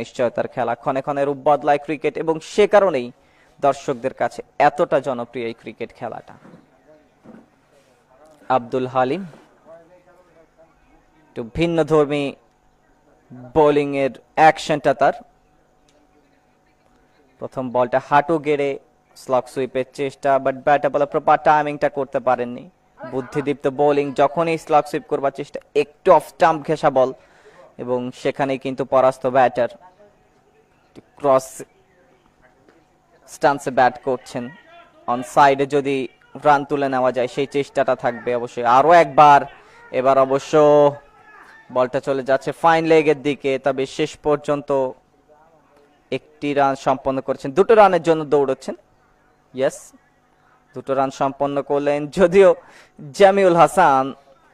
নিশ্চয়তার খেলা, ক্ষণে ক্ষণে রূপ বদলায় ক্রিকেট, এবং সে কারণেই দর্শকদের কাছে এতটা জনপ্রিয় এই ক্রিকেট খেলাটা। আব্দুল হালিম একটু ভিন্ন ধর্মী বোলিং এর অ্যাকশনটা তার। প্রথম বলটা হাঁটু গেড়ে স্লগ সুইপের চেষ্টা, বাট ব্যাটার বলে প্রপার টাইমিংটা করতে পারেননি। বুদ্ধিদীপ্ত বোলিং, যখনই স্লগ সুইপ করবার চেষ্টা, একটু অফ স্টাম্প ঘেঁষা বল, এবং সেখানে কিন্তু পরাস্ত ব্যাটার। ক্রস স্টান্সে ব্যাট করছেন, অন সাইডে যদি রান তুলে নেওয়া যায় সেই চেষ্টাটা থাকবে অবশ্যই আরো একবার। এবার অবশ্য বলটা চলে যাচ্ছে ফাইন লেগের দিকে, তবে শেষ পর্যন্ত একটি রান সম্পন্ন করেছেন। দুটো রানের জন্য দৌড়চ্ছেন, ইয়েস, দুটো রান সম্পন্ন করলেন। যদিও জামিউল হাসান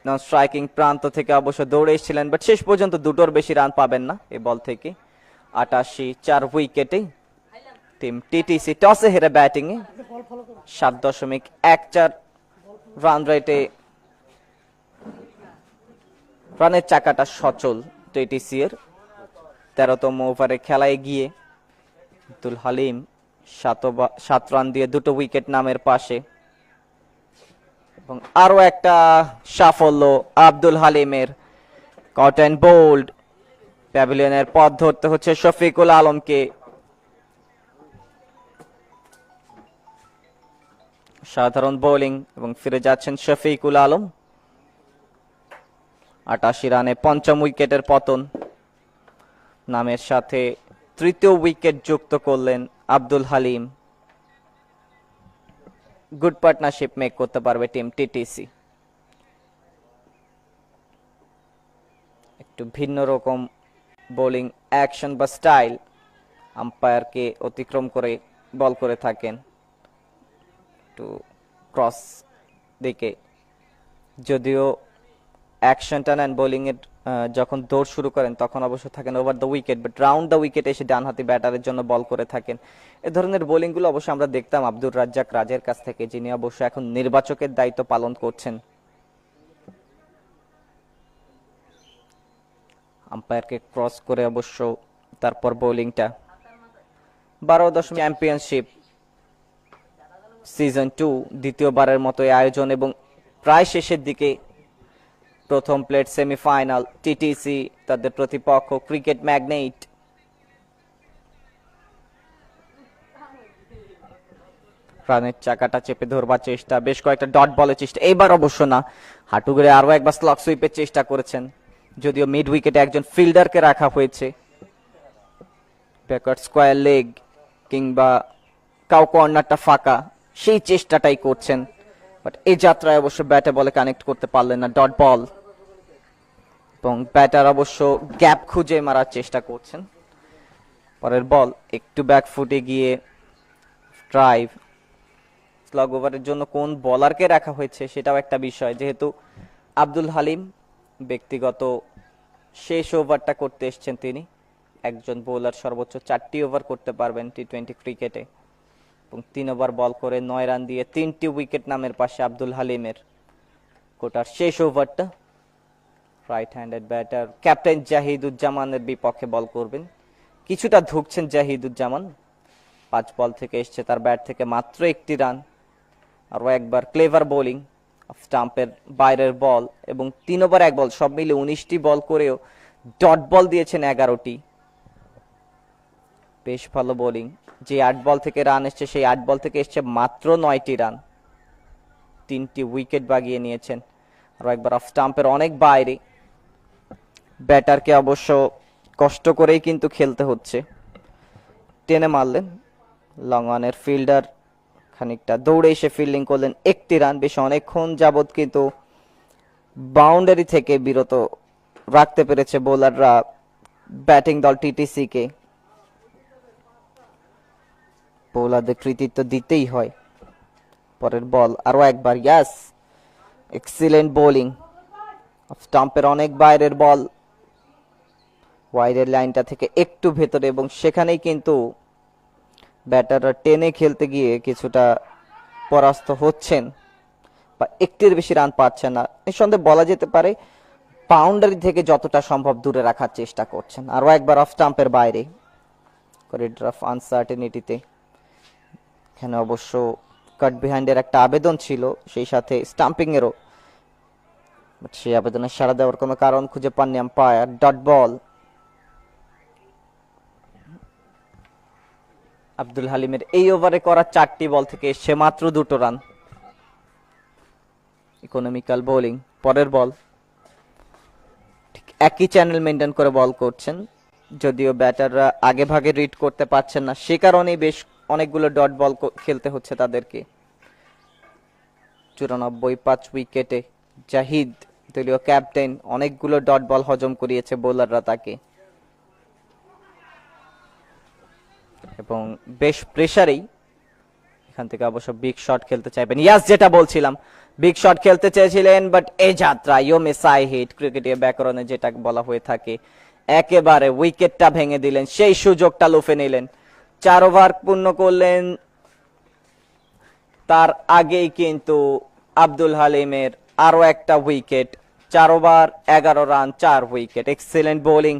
নন স্ট্রাইকিং প্রান্ত থেকে অবশ্য দৌড়ে এসেছিলেন, বাট শেষ পর্যন্ত দুটোর বেশি রান পাবেন না এই বল থেকে। 88 4 উইকেটে টিম টিটিসি টসে হেরে ব্যাটিং এ 7.14 রান রেটে রানের চাকাটা সচল টিটিসি এর। 13তম ওভারে খেলায় গিয়ে আব্দুল হালিম 7 রান দিয়ে 2 উইকেট নামের পাশে, এবং আরো একটা সাফল্য আব্দুল হালিমের। কট অ্যান্ড বোল্ড, প্যাভিলিয়নের পথ ধরতে হচ্ছে শফিকুল আলমকে। সাধারণ বোলিং, এবং ফিরে যাচ্ছেন শফিকুল আলম। 88 রানে 5ম উইকেটের পতন, নামের সাথে 3য় উইকেট যুক্ত করলেন Abdul Halim. Good partnership make করতে পারবে টিম টিটিসি। একটু ভিন্ন রকম বোলিং অ্যাকশন বা স্টাইল আম্পায়ারকে অতিক্রম করে বল করে থাকেন। একটু ক্রস দিকে, যদিও অ্যাকশনটা নেন বোলিং এর যখন দৌড় শুরু করেন তখন অবশ্য থাকেন over the wicket, but round the wicket এসে ডানহাতি ব্যাটারের জন্য বল করে থাকেন। এ ধরনের বোলিং গুলো অবশ্য আমরা দেখতাম আব্দুর রাজ্জাক রাজের কাছ থেকে, যিনি অবশ্য এখন নির্বাচকের দায়িত্ব পালন করছেন। আম্পায়ারকে ক্রস করে অবশ্য তারপর বোলিংটা। 12 চ্যাম্পিয়নশিপ সিজন 2 দ্বিতীয়বারের মতো আয়োজন, এবং প্রায় শেষের দিকে। প্রথম প্লেট সেমিফাইনাল, টিটিসি তাদের প্রতিপক্ষ ক্রিকেট ম্যাগনেট। রানের চাকাটা চেপে ধরবার চেষ্টা, বেশ কয়েকটা ডট বলের চেষ্টা, এবার অবশ্য না। হাঁটু গেড়ে আরো একবার স্লগ সুইপের চেষ্টা করেছেন, যদিও মিড উইকেটে একজন ফিল্ডারকে রাখা হয়েছে। ব্যাকওয়ার্ড স্কোয়ার লেগ কিংবা কাউ কর্নারটা ফাঁকা, সেই চেষ্টাটাই করছেন, বাট এই যাত্রায় অবশ্য ব্যাটে বলে কানেক্ট করতে পারলেন না, ডট বল। এবং ব্যাটার অবশ্য গ্যাপ খুঁজে মারার চেষ্টা করছেন। পরের বল একটু ব্যাক ফুটে গিয়ে ড্রাইভ। স্লগ ওভারের জন্য কোন বলারকে রাখা হয়েছে সেটাও একটা বিষয়, যেহেতু আব্দুল হালিম ব্যক্তিগত শেষ ওভারটা করতে এসছেন তিনি। একজন বোলার সর্বোচ্চ 4টি ওভার করতে পারবেন টি20 ক্রিকেটে, এবং 3 ওভার বল করে 9 রান দিয়ে 3টি উইকেট নামের পাশে আব্দুল হালিমের। কোটার শেষ ওভারটা রাইট হ্যান্ডেড ব্যাটার ক্যাপ্টেন জাহিদুজ্জামানের বিপক্ষে বল করবেন। কিছুটা ধুকছেন জাহিদুজ্জামান, 5 বল থেকে এসছে তার ব্যাট থেকে মাত্র 1টি রান। আরো একবার ক্লেভার বোলিং, স্টাম্পের বাইরের বল, এবং 3 ওভার 1 বল, সব মিলে 19টি বল করেও ডট বল দিয়েছেন 11টি। বেশ ভালো বোলিং। যে 8 বল থেকে রান এসছে সেই 8 বল থেকে এসছে মাত্র 9টি রান, 3টি উইকেট বাগিয়ে নিয়েছেন। আরো একবার অফ স্টাম্পের অনেক বাইরে, ব্যাটারকে অবশ্য কষ্ট করেই কিন্তু খেলতে হচ্ছে। টেনে মারলেন লং অনের ফিল্ডার, খানিকটা দৌড়ে এসে ফিল্ডিং করলেন, 1টি রান। বেশ অনেকক্ষণ যাবত কিন্তু বাউন্ডারি থেকে বিরত রাখতে পেরেছে বোলাররা ব্যাটিং দল টিটিসি কে। বোলারদের কৃতিত্ব দিতেই হয়। পরের বল আরো একবার, ইয়াস, এক্সিলেন্ট বোলিং। স্টাম্পের অনেক বাইরের বল, ওয়াইডের লাইনটা থেকে একটু ভেতরে, এবং সেখানেই কিন্তু ব্যাটাররা টেনে খেলতে গিয়ে কিছুটা পরাস্ত হচ্ছেন, বা একটির বেশি রান পাচ্ছেন না। নিঃসন্দেহে বলা যেতে পারে বাউন্ডারি থেকে যতটা সম্ভব দূরে রাখার চেষ্টা করছেন। আরো একবার অফ স্টাম্পের বাইরে, করিডর অফ আনসার্টেনিটিতে। এখানে অবশ্য কাট বিহাইন্ডের একটা আবেদন ছিল, সেই সাথে স্টাম্পিং এরও, সেই আবেদনে সাড়া দেওয়ার কোনো কারণ খুঁজে পাননি আম্পায়ার। Dot ball. আব্দুল হালিমের এই ওভারে করা 4টি বল থেকে এসছে মাত্র 2টো রান। Economical bowling. পরের বল, ঠিক একই চ্যানেল মেনটেন করে বল করছেন, যদিও ব্যাটাররা আগে ভাগে রিড করতে পারছেন না, সে কারণেই বেশ অনেকগুলো ডট বল খেলতে হচ্ছে তাদেরকে। 94 5 উইকেটে জাহিদ, দলীয় ক্যাপ্টেন, অনেকগুলো ডট বল হজম করিয়েছে বোলাররা তাকে, এবং বেশ প্রেসারেই এখান থেকে অবশ্য বিগ শট খেলতে চাইবেন। ইয়াস, যেটা বলছিলাম, বিগ শট খেলতে চেয়েছিলেন, বাট এই যাত্রা ইয়ো মিসাই হিট, ক্রিকেটীয় ব্যাকরণে যেটা বলা হয়ে থাকে, একেবারে উইকেটটা ভেঙে দিলেন, সেই সুযোগটা লুফে নিলেন। 4 ওভার পূর্ণ করলেন, তার আগেই কিন্তু আব্দুল হালিমের আরো একটা wicket. 4 over 11 run, 4 wicket. Excellent bowling,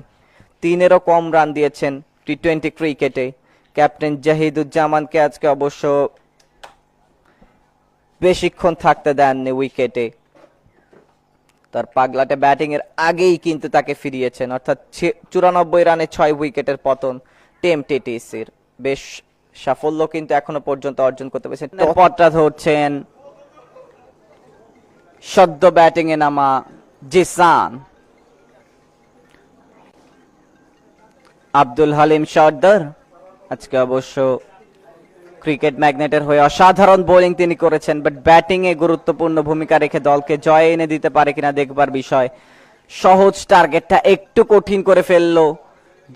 3-এরও কম রান দিয়েছেন টি20 ক্রিকেটে। ক্যাপ্টেন জাহিদুজ্জামানকে আজকে অবশ্য বেশিক্ষণ থাকতে দেননি উইকেটে, তার পাগলাটে ব্যাটিং এর আগেই কিন্তু তাকে ফিরিয়েছেন, অর্থাৎ 94 রানে 6 উইকেটের পতন টিম টিটিসির। বেশ সাফল্য কিন্তু এখনো পর্যন্ত অর্জন করতে পেরেছেন। পটটা ধরছেন সদ্য ব্যাটিং এ নামা জিসান। আব্দুল হালিম সর্দার আজকে অবশ্য ক্রিকেট ম্যাগনেটের হয়ে অসাধারণ বোলিং তিনি করেছেন, বাট ব্যাটিং এ গুরুত্বপূর্ণ ভূমিকা রেখে দলকে জয় এনে দিতে পারে কিনা দেখবার বিষয়। সহজ টার্গেটটা একটু কঠিন করে ফেললো।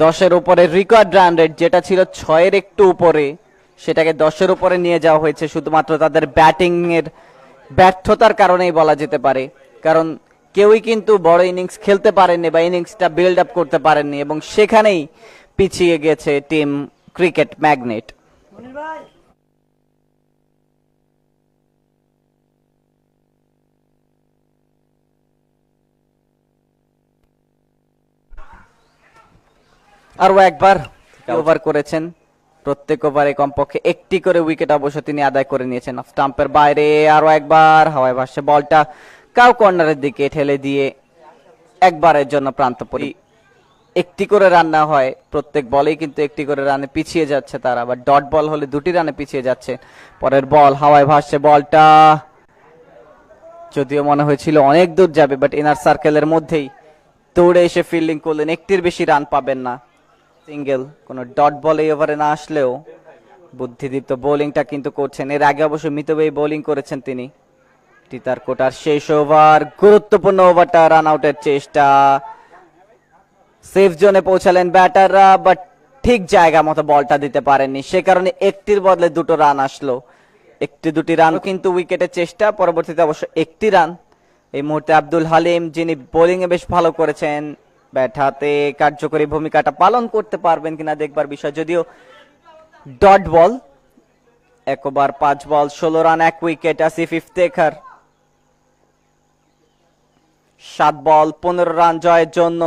10-এর উপরে রেকর্ড রান রেট, যেটা ছিল 6-এর একটু উপরে, সেটাকে 10-এর উপরে নিয়ে যাওয়া হয়েছে শুধুমাত্র তাদের ব্যাটিং এর ব্যর্থতার কারণেই বলা যেতে পারে। কারণ কেউই কিন্তু বড় ইনিংস খেলতে পারেননি বা ইনিংসটা বিল্ড আপ করতে পারেননি, এবং সেখানেই পিছিয়ে গেছে টিম ক্রিকেট ম্যাগনেট। আরো একবার ওভার করেছেন, প্রত্যেক ওভারে কমপক্ষে একটি করে উইকেট অবশ্য তিনি আদায় করে নিয়েছেন। স্টাম্পের বাইরে আরো একবার হাওয়ায় ভাসছে বলটা, কাউ কর্নারের দিকে ঠেলে দিয়ে একবারের জন্য প্রান্ত পরি। একটি করে রান না হয়, প্রত্যেক বলেই কিন্তু একটি করে রানে পিছিয়ে যাচ্ছে তারা, আবার ডট বল হলে 2টি রানে পিছিয়ে যাচ্ছে। পরের বল হাওয়ায় ভাসছে বলটা, যদিও মনে হয়েছিল অনেক দূর যাবে, বাট ইনার সার্কেলের মধ্যেই দৌড়ে এসে ফিল্ডিং করলেন, একটির বেশি রান পাবেন না। সিঙ্গেল, কোন ডট বল এই ওভারে না আসলেও বুদ্ধিদীপ্ত বোলিংটা কিন্তু করছেন। এর আগে অবশ্য মিতব্যয়ী বোলিং করেছেন তিনি। তার কোটার শেষ ওভার, গুরুত্বপূর্ণ ওভারটা, রান আউটের চেষ্টা, সেফ জোনে পৌঁছালেন ব্যাটাররা, বাট ঠিক জায়গা মতো বলটা দিতে পারেননি, সে কারণে একটির বদলে 2টো রান আসলো। 1-2টি রান কিন্তু উইকেটের চেষ্টা, পরবর্তীতে অবশ্য 1টি রান। এই মুহূর্তে আব্দুল হালিম, যিনি বোলিং এ বেশ ভালো করেছেন, ব্যাট হাতে কার্যকরী ভূমিকাটা পালন করতে পারবেন কিনা দেখবার বিষয়। যদিও ডট বল, 1 ওভার 5 বল 16 রান 1 উইকেট। আসিফ ইফতেখার 7 বল 15 রান জয়ের জন্য।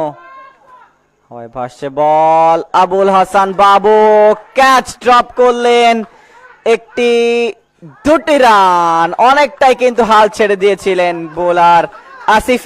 হয় ভাসছে বল, আবুল হাসান বাবু ক্যাচ ড্রপ করলেন, 1-2টি রান, অনেকটাই কিন্তু হাল ছেড়ে দিয়েছিলেন বোলার আসিফ